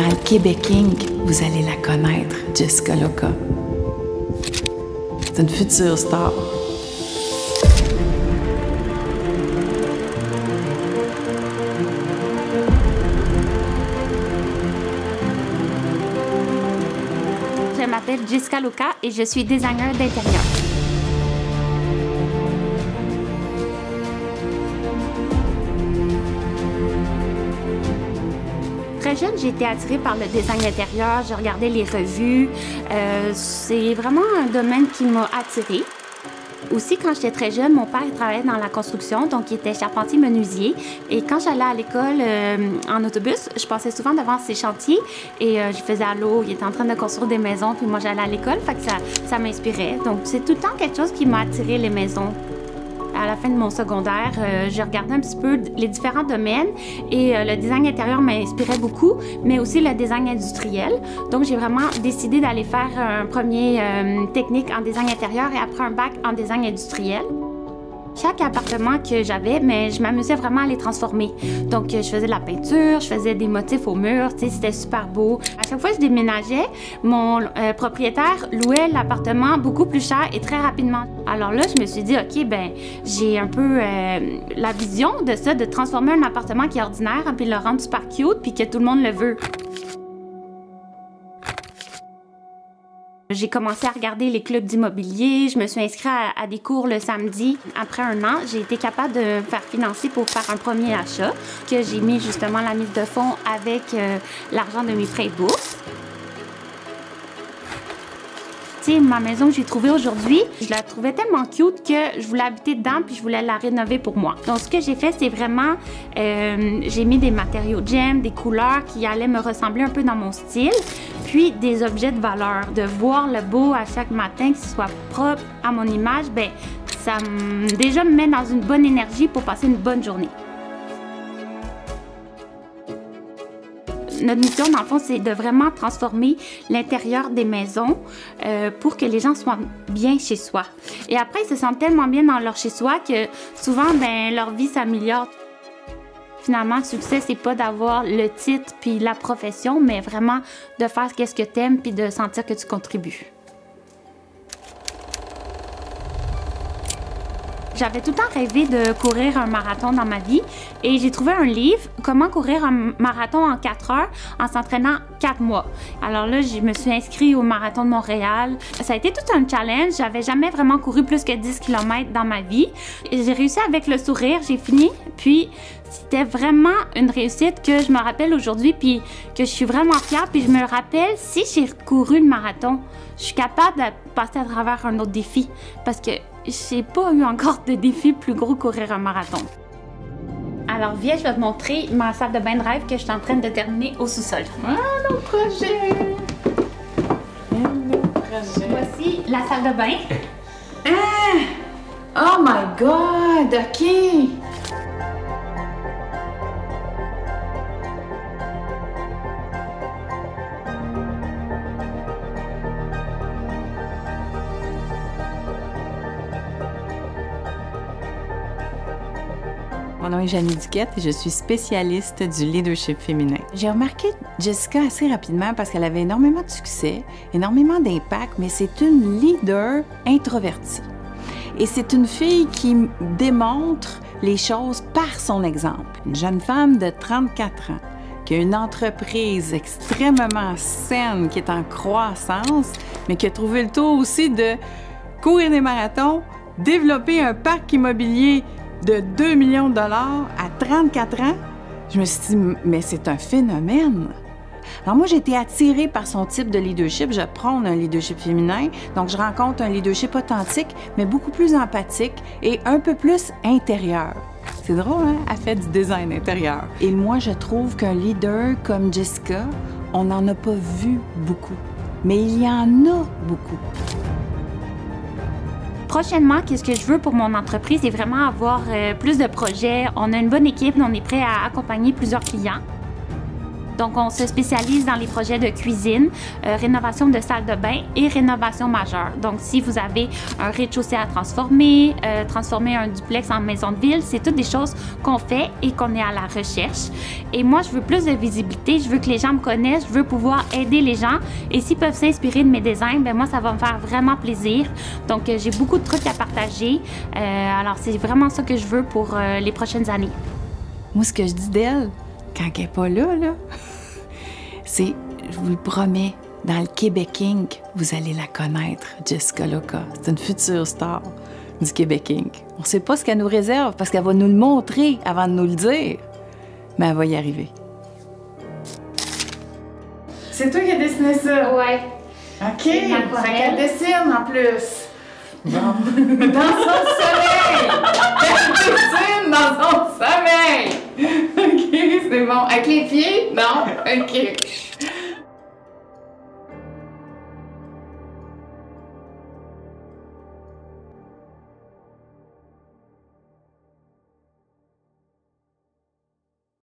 Dans le Québec Inc., vous allez la connaître, Jessica Loca. C'est une future star. Je m'appelle Jessica Loca et je suis designer d'intérieur. Très jeune, j'ai été attirée par le design d'intérieur, je regardais les revues. C'est vraiment un domaine qui m'a attirée. Aussi, quand j'étais très jeune, mon père travaillait dans la construction, donc il était charpentier-menuisier. Et quand j'allais à l'école en autobus, je passais souvent devant ses chantiers et je faisais allô, il était en train de construire des maisons, puis moi j'allais à l'école, fait que ça m'inspirait. Donc c'est tout le temps quelque chose qui m'a attiré, les maisons. À la fin de mon secondaire, je regardais un petit peu les différents domaines et le design intérieur m'inspirait beaucoup, mais aussi le design industriel. Donc, j'ai vraiment décidé d'aller faire un premier technique en design intérieur et après un bac en design industriel. Chaque appartement que j'avais, mais je m'amusais vraiment à les transformer. Donc, je faisais de la peinture, je faisais des motifs au mur, c'était super beau. À chaque fois que je déménageais, mon propriétaire louait l'appartement beaucoup plus cher et très rapidement. Alors là, je me suis dit, OK, ben j'ai un peu la vision de ça, de transformer un appartement qui est ordinaire, puis le rendre super cute, puis que tout le monde le veut. J'ai commencé à regarder les clubs d'immobilier, je me suis inscrite à des cours le samedi. Après un an, j'ai été capable de me faire financer pour faire un premier achat, que j'ai mis justement la mise de fonds avec l'argent de mes prêts et bourses. Tu sais, ma maison que j'ai trouvée aujourd'hui, je la trouvais tellement cute que je voulais habiter dedans puis je voulais la rénover pour moi. Donc, ce que j'ai fait, c'est vraiment, j'ai mis des matériaux gem, des couleurs qui allaient me ressembler un peu dans mon style, puis des objets de valeur. De voir le beau à chaque matin, que ce soit propre à mon image, ben ça déjà me met dans une bonne énergie pour passer une bonne journée. Notre mission, dans le fond, c'est de vraiment transformer l'intérieur des maisons pour que les gens soient bien chez soi. Et après, ils se sentent tellement bien dans leur chez-soi que souvent, ben, leur vie s'améliore. Finalement, le succès, c'est pas d'avoir le titre puis la profession, mais vraiment de faire ce que tu aimes puis de sentir que tu contribues. J'avais tout le temps rêvé de courir un marathon dans ma vie et j'ai trouvé un livre, Comment courir un marathon en 4 heures en s'entraînant 4 mois. Alors là, je me suis inscrite au marathon de Montréal. Ça a été tout un challenge. J'avais jamais vraiment couru plus que 10 km dans ma vie. J'ai réussi avec le sourire, j'ai fini. Puis c'était vraiment une réussite que je me rappelle aujourd'hui puis que je suis vraiment fière. Puis je me rappelle, si j'ai couru le marathon, je suis capable de passer à travers un autre défi parce que j'ai pas eu encore de défi plus gros courir un marathon. Alors viens, je vais te montrer ma salle de bain de rêve que je suis en train de terminer au sous-sol. Ah, le projet! Le projet! Voici la salle de bain. Ah! Oh my God! OK! Mon nom est Janie Duquette et je suis spécialiste du leadership féminin. J'ai remarqué Jessica assez rapidement parce qu'elle avait énormément de succès, énormément d'impact, mais c'est une leader introvertie. Et c'est une fille qui démontre les choses par son exemple. Une jeune femme de 34 ans qui a une entreprise extrêmement saine, qui est en croissance, mais qui a trouvé le tour aussi de courir des marathons, développer un parc immobilier de 2 millions de dollars à 34 ans, je me suis dit, mais c'est un phénomène. Alors moi, j'ai été attirée par son type de leadership. Je prône un leadership féminin, donc je rencontre un leadership authentique, mais beaucoup plus empathique et un peu plus intérieur. C'est drôle, hein? Elle fait du design intérieur. Et moi, je trouve qu'un leader comme Jessica, on n'en a pas vu beaucoup, mais il y en a beaucoup. Prochainement, qu'est-ce que je veux pour mon entreprise, c'est vraiment avoir plus de projets. On a une bonne équipe, on est prêt à accompagner plusieurs clients. Donc, on se spécialise dans les projets de cuisine, rénovation de salle de bain et rénovation majeure. Donc, si vous avez un rez-de-chaussée à transformer, transformer un duplex en maison de ville, c'est toutes des choses qu'on fait et qu'on est à la recherche. Et moi, je veux plus de visibilité, je veux que les gens me connaissent, je veux pouvoir aider les gens. Et s'ils peuvent s'inspirer de mes designs, ben moi, ça va me faire vraiment plaisir. Donc, j'ai beaucoup de trucs à partager. Alors, c'est vraiment ça que je veux pour les prochaines années. Moi, ce que je dis d'elle, quand elle n'est pas là, c'est, je vous le promets, dans le Québec Inc., vous allez la connaître, Jessica Loca. C'est une future star du Québec Inc. On ne sait pas ce qu'elle nous réserve parce qu'elle va nous le montrer avant de nous le dire, mais elle va y arriver. C'est toi qui as dessiné ça? Ouais. OK. Fait qu'elle dessine en plus. Bon. Dans son sommeil! Elle dessine dans son sommeil! OK, c'est bon. Avec les pieds? Non? OK.